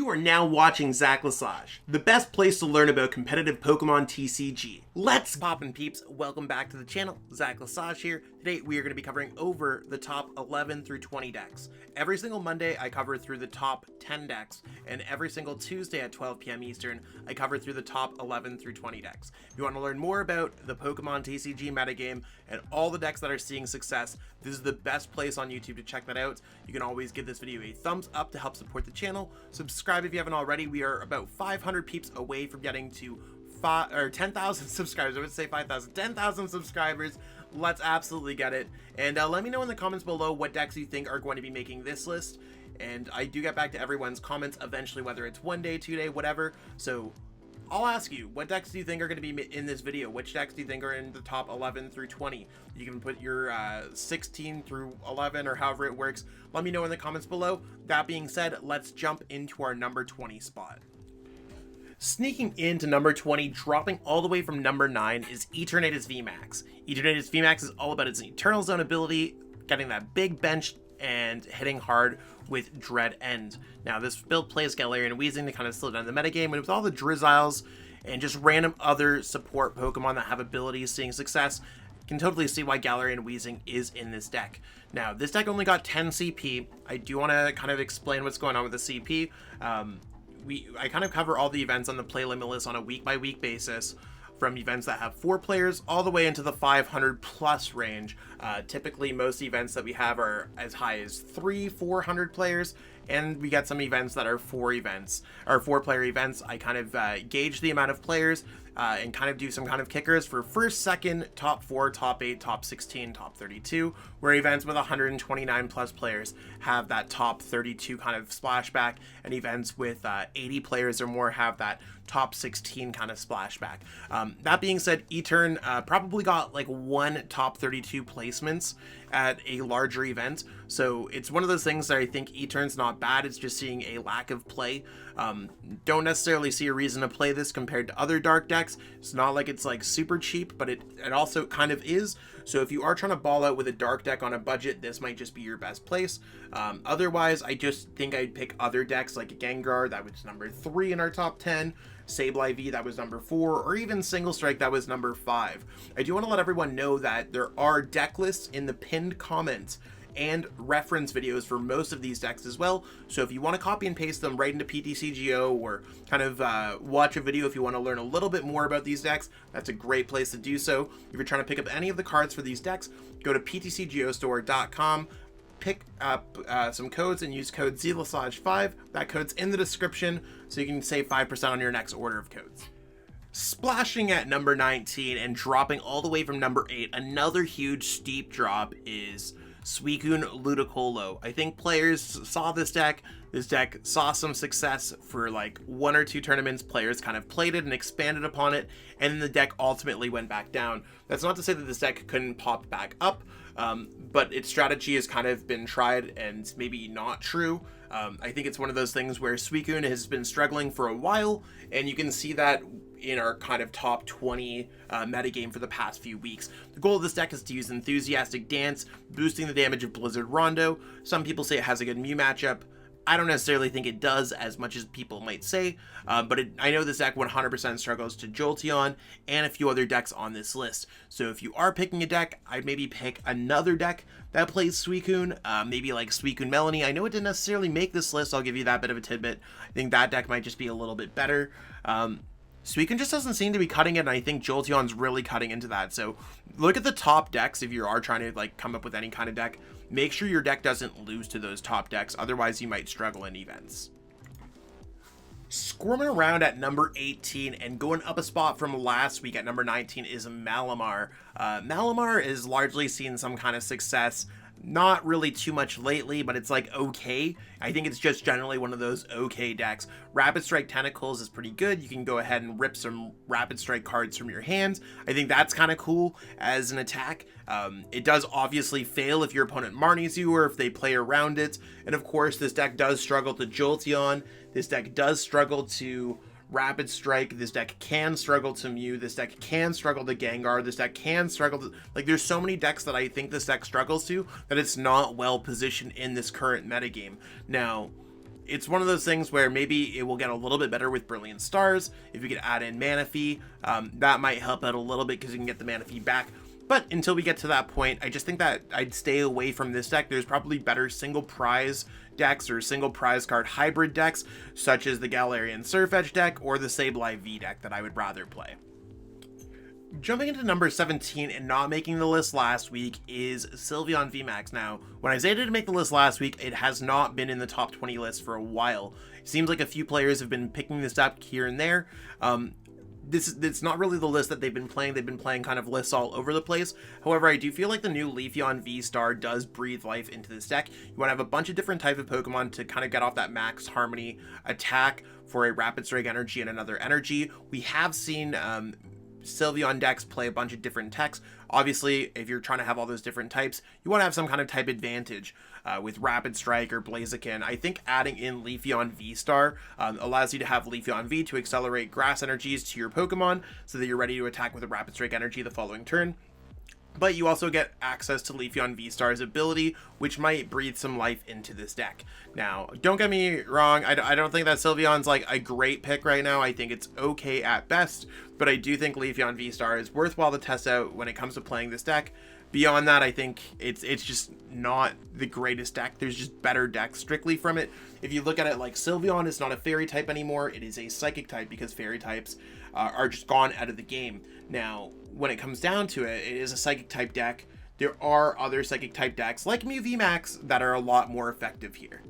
You are now watching Zach Lesage, the best place to learn about competitive Pokemon TCG. Let's poppin' peeps, welcome back to the channel. Zach Lesage here. Today we are going to be covering over the top 11 through 20 decks. Every single Monday I cover through the top 10 decks, and every single Tuesday at 12 p.m. Eastern I cover through the top 11 through 20 decks. If you want to learn more about the Pokemon TCG metagame and all the decks that are seeing success, this is the best place on YouTube to check that out. You can always give this video a thumbs up to help support the channel. Subscribe if you haven't already. We are about 500 peeps away from getting to 10,000 subscribers. I would say 5,000, 10,000 subscribers. Let's absolutely get it. And let me know in the comments below what decks you think are going to be making this list. And I do get back to everyone's comments eventually, whether it's 1 day, 2 day, whatever. So I'll ask you, what decks do you think are going to be in this video? Which decks do you think are in the top 11 through 20? You can put your 16 through 11 or however it works. Let me know in the comments below. That being said, let's jump into our number 20 spot. Sneaking into number 20, dropping all the way from number 9, is ETERNATUS VMAX. ETERNATUS VMAX is all about its Eternal Zone ability, getting that big bench and hitting hard with Dread End. Now this build plays Galarian Weezing to kind of slow down the metagame, and with all the Drizziles and just random other support Pokemon that have abilities seeing success, can totally see why Galarian Weezing is in this deck. Now this deck only got 10 CP. I do want to kind of explain what's going on with the CP. I kind of cover all the events on the play limit list on a week-by-week basis, from events that have 4 players all the way into the 500 plus range. Typically most events that we have are as high as 400 players, and we get some events that are 4 player events. I kind of gauge the amount of players and kind of do some kind of kickers for first, second, top 4, top 8, top 16, top 32, where events with 129 plus players have that top 32 kind of splashback, and events with 80 players or more have that top 16 kind of splashback. That being said, Etern probably got like 1 top 32 placements at a larger event, so it's one of those things that I think Etern's not bad, it's just seeing a lack of play. Don't necessarily see a reason to play this compared to other dark decks. It's not like it's like super cheap, but it also kind of is. So if you are trying to ball out with a dark deck on a budget, this might just be your best place. Otherwise, I just think I'd pick other decks like Gengar, that was number 3 in our top 10, Sableye V, that was number 4, or even Single Strike, that was number 5. I do want to let everyone know that there are deck lists in the pinned comments and reference videos for most of these decks as well. So if you want to copy and paste them right into Ptcgo, or kind of watch a video if you want to learn a little bit more about these decks, that's a great place to do so. If you're trying to pick up any of the cards for these decks, go to ptcgostore.com, pick up some codes and use code ZLesage5. That code's in the description, so you can save 5% on your next order of codes. Splashing at number 19 and dropping all the way from number 8, another huge steep drop is SUICUNE LUDICOLO. I think players saw this deck. This deck saw some success for like 1 or 2 tournaments. Players kind of played it and expanded upon it, and then the deck ultimately went back down. That's not to say that this deck couldn't pop back up, but its strategy has kind of been tried and maybe not true. I think it's one of those things where SUICUNE has been struggling for a while, and you can see that in our kind of top 20 metagame for the past few weeks. The goal of this deck is to use Enthusiastic Dance, boosting the damage of Blizzard Rondo. Some people say it has a good Mew matchup. I don't necessarily think it does as much as people might say, but I know this deck 100% struggles to Jolteon and a few other decks on this list. So if you are picking a deck, I'd maybe pick another deck that plays SUICUNE, maybe like SUICUNE Melanie. I know it didn't necessarily make this list, I'll give you that bit of a tidbit. I think that deck might just be a little bit better. SUICUNE just doesn't seem to be cutting it, and I think Jolteon's really cutting into that. So look at the top decks if you are trying to like come up with any kind of deck. Make sure your deck doesn't lose to those top decks, otherwise you might struggle in events. Squirming around at number 18 and going up a spot from last week at number 19 is MALAMAR. MALAMAR is largely seen some kind of success. Not really too much lately, but it's like okay. I think it's just generally one of those okay decks. Rapid Strike Tentacles is pretty good. You can go ahead and rip some Rapid Strike cards from your hands. I think that's kind of cool as an attack. It does obviously fail if your opponent Marnies you or if they play around it. And of course, this deck does struggle to Jolteon. This deck does struggle to Rapid Strike. This deck can struggle to Mew. This deck can struggle to Gengar. This deck can struggle to, like, there's so many decks that I think this deck struggles to that it's not well positioned in this current metagame. Now, it's one of those things where maybe it will get a little bit better with Brilliant Stars. If you could add in Mana Fee, that might help out a little bit because you can get the Mana Fee back. But until we get to that point, I just think that I'd stay away from this deck. There's probably better single prize decks or single prize card hybrid decks, such as the Galarian SIRFETCH'D deck or the Sableye V deck that I would rather play. Jumping into number 17 and not making the list last week is Sylveon VMAX. Now, when I say it didn't make the list last week, it has not been in the top 20 list for a while. It seems like a few players have been picking this up here and there. It's not really the list that they've been playing. They've been playing kind of lists all over the place. However, I do feel like the new Leafeon VSTAR does breathe life into this deck. You want to have a bunch of different types of Pokemon to kind of get off that max harmony attack for a Rapid Strike energy and another energy. We have seen Sylveon decks play a bunch of different techs. Obviously, if you're trying to have all those different types, you want to have some kind of type advantage with Rapid Strike or Blaziken. I think adding in Leafeon V-Star allows you to have Leafeon V to accelerate grass energies to your Pokemon so that you're ready to attack with a Rapid Strike energy the following turn. But you also get access to Leafeon V-Star's ability, which might breathe some life into this deck. Now, don't get me wrong, I don't think that Sylveon's like a great pick right now. I think it's okay at best, but I do think Leafeon V-Star is worthwhile to test out when it comes to playing this deck. Beyond that, I think it's just not the greatest deck. There's just better decks strictly from it. If you look at it like Sylveon is not a fairy type anymore, it is a psychic type because fairy types are just gone out of the game. Now, when it comes down to it, it is a psychic type deck. There are other psychic type decks like Mew VMAX that are a lot more effective here.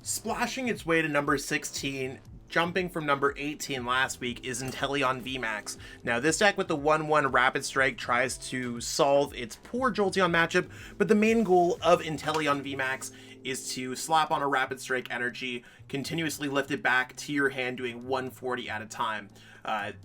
Splashing its way to number 16, jumping from number 18 last week, is INTELEON VMAX. Now, this deck with the 1/1 Rapid Strike tries to solve its poor Jolteon matchup, but the main goal of INTELEON VMAX is to slap on a Rapid Strike energy, continuously lift it back to your hand, doing 140 at a time.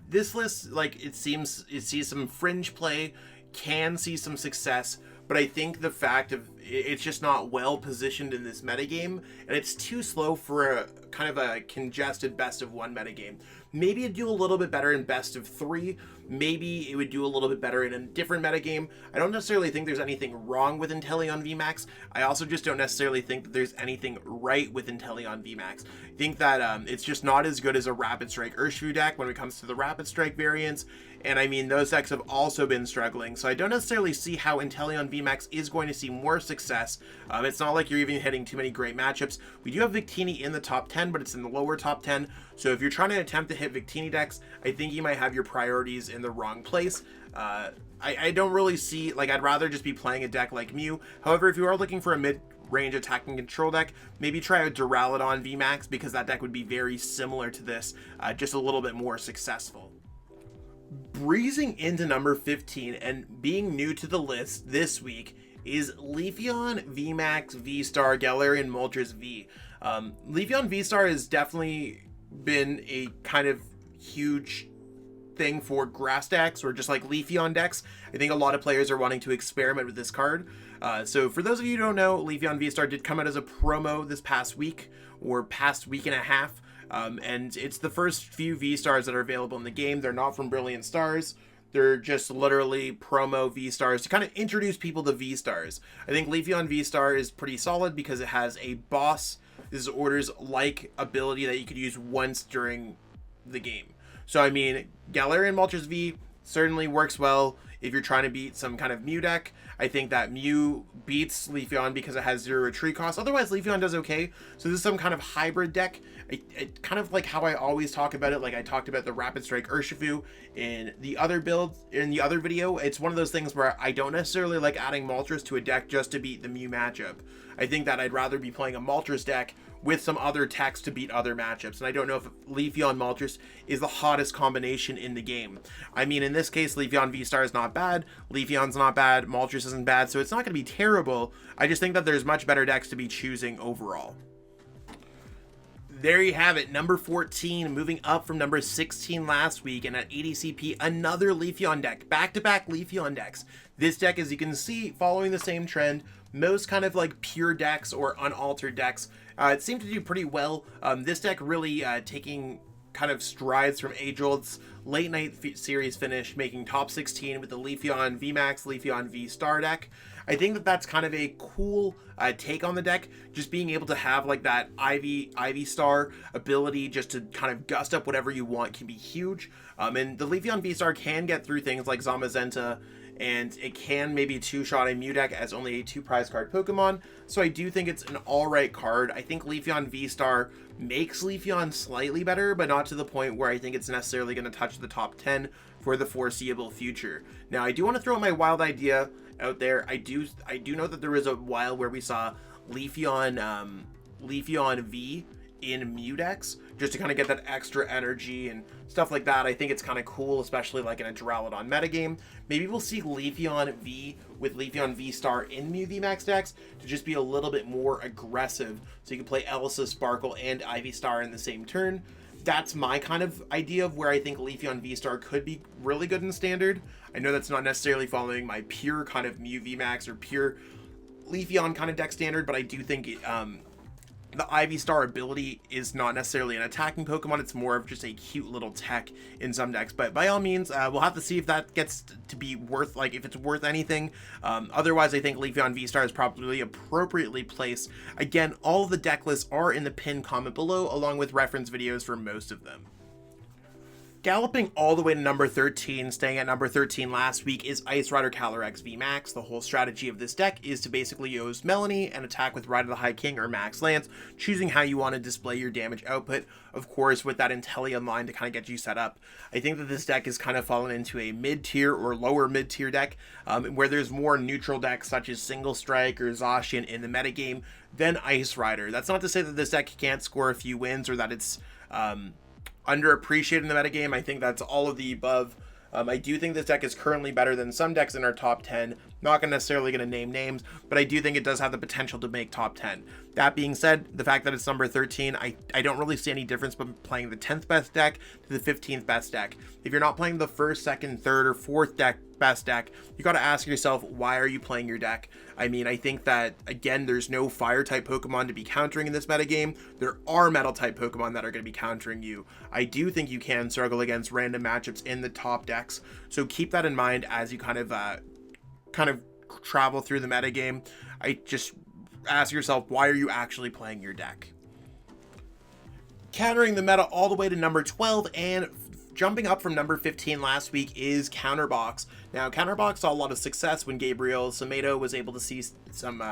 This list, like, it sees some fringe play, can see some success, but I think the fact of it's just not well positioned in this metagame, and it's too slow for a kind of a congested best of one metagame. Maybe it'd do a little bit better in best of three. Maybe it would do a little bit better in a different metagame. I don't necessarily think there's anything wrong with INTELEON VMAX. I also just don't necessarily think that there's anything right with INTELEON VMAX. I think that it's just not as good as a Rapid Strike Urshifu deck when it comes to the Rapid Strike variants. And I mean, those decks have also been struggling. So I don't necessarily see how INTELEON VMAX is going to see more success. It's not like you're even hitting too many great matchups. We do have Victini in the top 10, but it's in the lower top 10. So if you're trying to attempt to hit Victini decks, I think you might have your priorities in the wrong place. I don't really see, like, I'd rather just be playing a deck like Mew. However, if you are looking for a mid-range attack and control deck, maybe try a Duraludon VMAX, because that deck would be very similar to this, just a little bit more successful. Breezing into number 15 and being new to the list this week is Leafeon VMAX V-Star Galarian Moltres V. Leafeon V-Star has definitely been a kind of huge thing for grass decks or just like Leafeon decks. I think a lot of players are wanting to experiment with this card. So for those of you who don't know, Leafeon V-Star did come out as a promo this past week or past week and a half. And it's the first few V-Stars that are available in the game. They're not from Brilliant Stars. They're just literally promo V-Stars to kind of introduce people to V-Stars. I think Leafeon V-Star is pretty solid because it has a boss. This is orders-like ability that you could use once during the game. So, I mean, Galarian Moltres V certainly works well if you're trying to beat some kind of Mew deck. I think that Mew beats Leafeon because it has 0 retreat cost. Otherwise, Leafeon does okay. So this is some kind of hybrid deck. It kind of like how I always talk about it. Like I talked about the Rapid Strike Urshifu in the other build, in the other video. It's one of those things where I don't necessarily like adding Moltres to a deck just to beat the Mew matchup. I think that I'd rather be playing a Moltres deck with some other techs to beat other matchups. And I don't know if Leafeon Moltres is the hottest combination in the game. I mean, in this case, Leafeon V-Star is not bad. Leafeon's not bad. Moltres isn't bad. So it's not going to be terrible. I just think that there's much better decks to be choosing overall. There you have it, number 14, moving up from number 16 last week, and at ADCP, another Leafeon deck, back-to-back Leafeon decks. This deck, as you can see, following the same trend, most kind of like pure decks or unaltered decks, it seemed to do pretty well. This deck really taking kind of strides from age-old's late night series finish, making top 16 with the Leafeon VMAX, Leafeon VSTAR deck. I think that that's kind of a cool take on the deck, just being able to have like that Ivy Star ability just to kind of gust up whatever you want can be huge. And the Leafeon V-Star can get through things like Zamazenta, and it can maybe two-shot a Mew deck as only a 2-prize card Pokemon, so I do think it's an alright card. I think Leafeon V-Star makes Leafeon slightly better, but not to the point where I think it's necessarily going to touch the top 10 for the foreseeable future. Now, I do want to throw my wild idea out there. I do know that there was a while where we saw Leafeon V in Mew decks, just to kind of get that extra energy and stuff like that. I think it's kind of cool, especially like in a Duraludon metagame. Maybe we'll see Leafeon V with Leafeon V-Star in Mew VMAX decks to just be a little bit more aggressive, so you can play Elsa, Sparkle, and Ivy Star in the same turn. That's my kind of idea of where I think Leafeon V-Star could be really good in Standard. I know that's not necessarily following my pure kind of Mew VMAX or pure Leafeon kind of deck standard, but I do think the Ivy Star ability is not necessarily an attacking Pokemon. It's more of just a cute little tech in some decks. But by all means, we'll have to see if that gets to be worth, like, if it's worth anything. Otherwise, I think Leafeon V-Star is probably appropriately placed. Again, all of the deck lists are in the pinned comment below, along with reference videos for most of them. Galloping all the way to number 13, staying at number 13 last week, is Ice Rider CALYREX VMAX. The whole strategy of this deck is to basically use Melanie and attack with Ride of the High King or Max Lance, choosing how you want to display your damage output, of course with that INTELEON line to kind of get you set up. I think that this deck has kind of fallen into a mid-tier or lower mid-tier deck, where there's more neutral decks such as Single Strike or Zacian in the metagame than Ice Rider. That's not to say that this deck can't score a few wins or that it's underappreciated in the metagame. I think that's all of the above. I do think this deck is currently better than some decks in our top 10. Not necessarily going to name names, but I do think it does have the potential to make top 10. That being said, the fact that it's number 13, I don't really see any difference from playing the 10th best deck to the 15th best deck. If you're not playing the first, second, third, or fourth best deck, you got to ask yourself, why are you playing your deck? I mean, I think that, again, there's no fire type Pokemon to be countering in this metagame. There are metal type Pokemon that are going to be countering you. I do think you can struggle against random matchups in the top decks, so keep that in mind as you kind of travel through the metagame. I just ask yourself, why are you actually playing your deck? Countering the meta all the way to number 12 and jumping up from number 15 last week is Counterbox. Now, Counterbox saw a lot of success when Gabriel Samedo was able to see some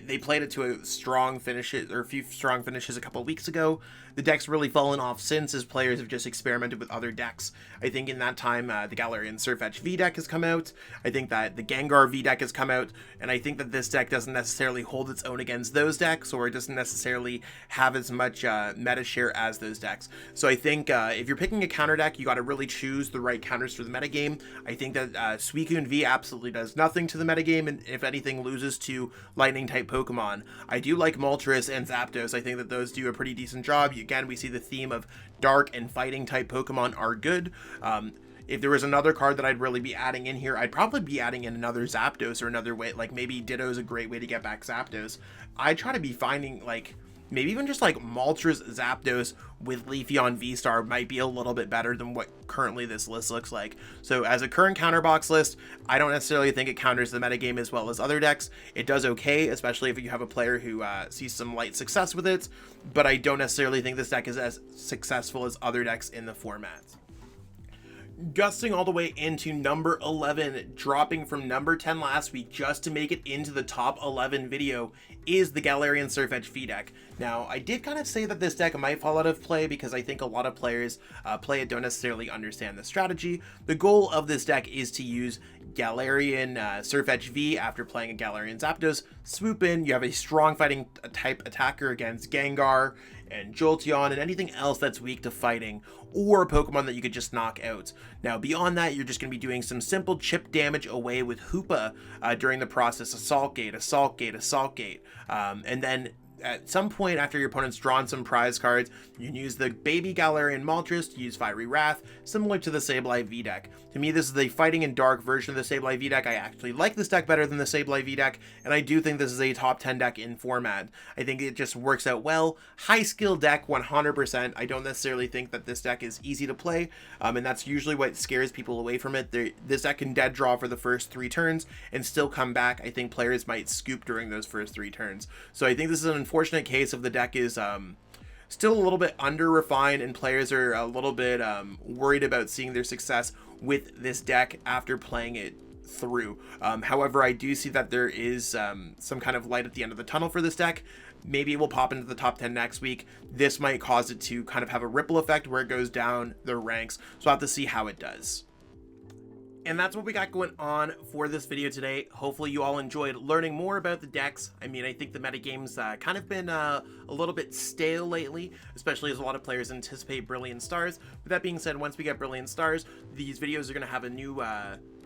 they played it to a strong finish, or a few strong finishes a couple weeks ago. The deck's really fallen off since, as players have just experimented with other decks. I think in that time, the Galarian SIRFETCH'D V deck has come out. I think that the Gengar V deck has come out, and I think that this deck doesn't necessarily hold its own against those decks, or it doesn't necessarily have as much meta share as those decks. So I think if you're picking a counter deck, you got to really choose the right counters for the metagame. I think that SUICUNE V absolutely does nothing to the metagame, and if anything, loses to Lightning type Pokemon. I do like Moltres and Zapdos. I think that those do a pretty decent job. Again, we see the theme of dark and fighting type Pokemon are good. If there was another card that I'd really be adding in here, I'd probably be adding in another Zapdos or another way, like maybe Ditto's a great way to get back Zapdos. I try to be finding, like, maybe even just like Moltres Zapdos with Leafeon V-Star might be a little bit better than what currently this list looks like. So as a current counterbox list, I don't necessarily think it counters the metagame as well as other decks. It does okay, especially if you have a player who sees some light success with it, but I don't necessarily think this deck is as successful as other decks in the format. Gusting all the way into number 11, dropping from number 10 last week just to make it into the top 11 video, is the Galarian SIRFETCH'D V deck. Now, I did kind of say that this deck might fall out of play because I think a lot of players play it don't necessarily understand the strategy. The goal of this deck is to use Galarian SIRFETCH'D V after playing a Galarian Zapdos. Swoop in, you have a strong fighting type attacker against Gengar and Jolteon and anything else that's weak to fighting, or a Pokemon that you could just knock out. Now, beyond that, you're just going to be doing some simple chip damage away with Hoopa during the process. Assault Gate, Assault Gate, Assault Gate, and then at some point after your opponent's drawn some prize cards, you can use the baby Galarian Moltres to use Fiery Wrath, similar to the Sableye V deck. To me, this is the Fighting in Dark version of the Sableye V deck. I actually like this deck better than the Sableye V deck, and I do think this is a top 10 deck in format. I think it just works out well. High skill deck, 100%. I don't necessarily think that this deck is easy to play, and that's usually what scares people away from it. This deck can dead draw for the first 3 turns and still come back. I think players might scoop during those first 3 turns. So I think this is an unfortunate case of the deck is still a little bit under refined, and players are a little bit worried about seeing their success with this deck after playing it through. However, I do see that there is some kind of light at the end of the tunnel for this deck. Maybe it will pop into the top 10 next week. This might cause it to kind of have a ripple effect where it goes down the ranks, so I'll have to see how it does. And that's what we got going on for this video today. Hopefully you all enjoyed learning more about the decks. I mean, I think the metagame's kind of been a little bit stale lately, especially as a lot of players anticipate Brilliant Stars. With that being said, once we get Brilliant Stars, these videos are going to have a new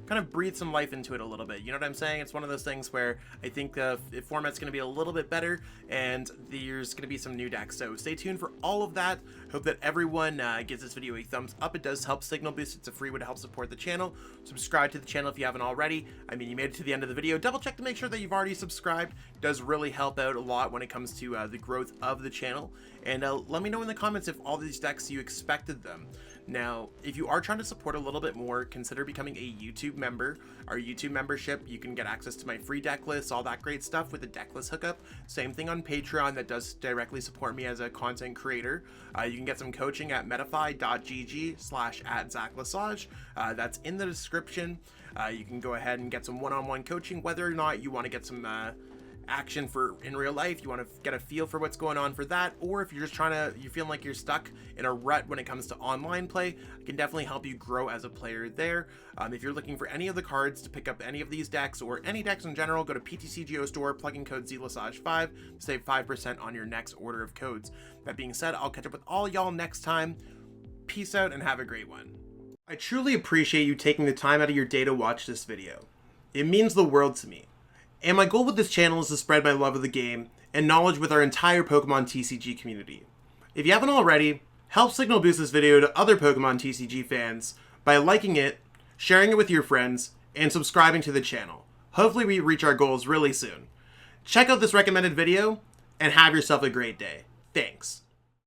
kind of breathe some life into it a little bit. You know what I'm saying? It's one of those things where I think the format's going to be a little bit better, and there's going to be some new decks. So stay tuned for all of that. Hope that everyone gives this video a thumbs up. It does help signal boost. It's a free way to help support the channel. Subscribe to the channel if you haven't already. I mean, you made it to the end of the video. Double check to make sure that you've already subscribed. It does really help out a lot when it comes to the growth of the channel. And let me know in the comments if all these decks you expected them. Now, if you are trying to support a little bit more, consider becoming a YouTube member. Our YouTube membership, you can get access to my free deck lists, all that great stuff with the deck list hookup. Same thing on Patreon, that does directly support me as a content creator. You can get some coaching at metafy.gg/@ZachLesage. That's in the description. You can go ahead and get some one-on-one coaching, whether or not you want to get some action for in real life, you want to get a feel for what's going on for that, or if you're just you're feeling like you're stuck in a rut when it comes to online play, I can definitely help you grow as a player there. If you're looking for any of the cards to pick up any of these decks or any decks in general, go to Ptcgo store, plug in code ZLesage5 to save 5% on your next order of codes. That being said, I'll catch up with all y'all next time. Peace out and have a great one. I truly appreciate you taking the time out of your day to watch this video. It means the world to me. And my goal with this channel is to spread my love of the game and knowledge with our entire Pokemon TCG community. If you haven't already, help signal boost this video to other Pokemon TCG fans by liking it, sharing it with your friends, and subscribing to the channel. Hopefully we reach our goals really soon. Check out this recommended video, and have yourself a great day. Thanks.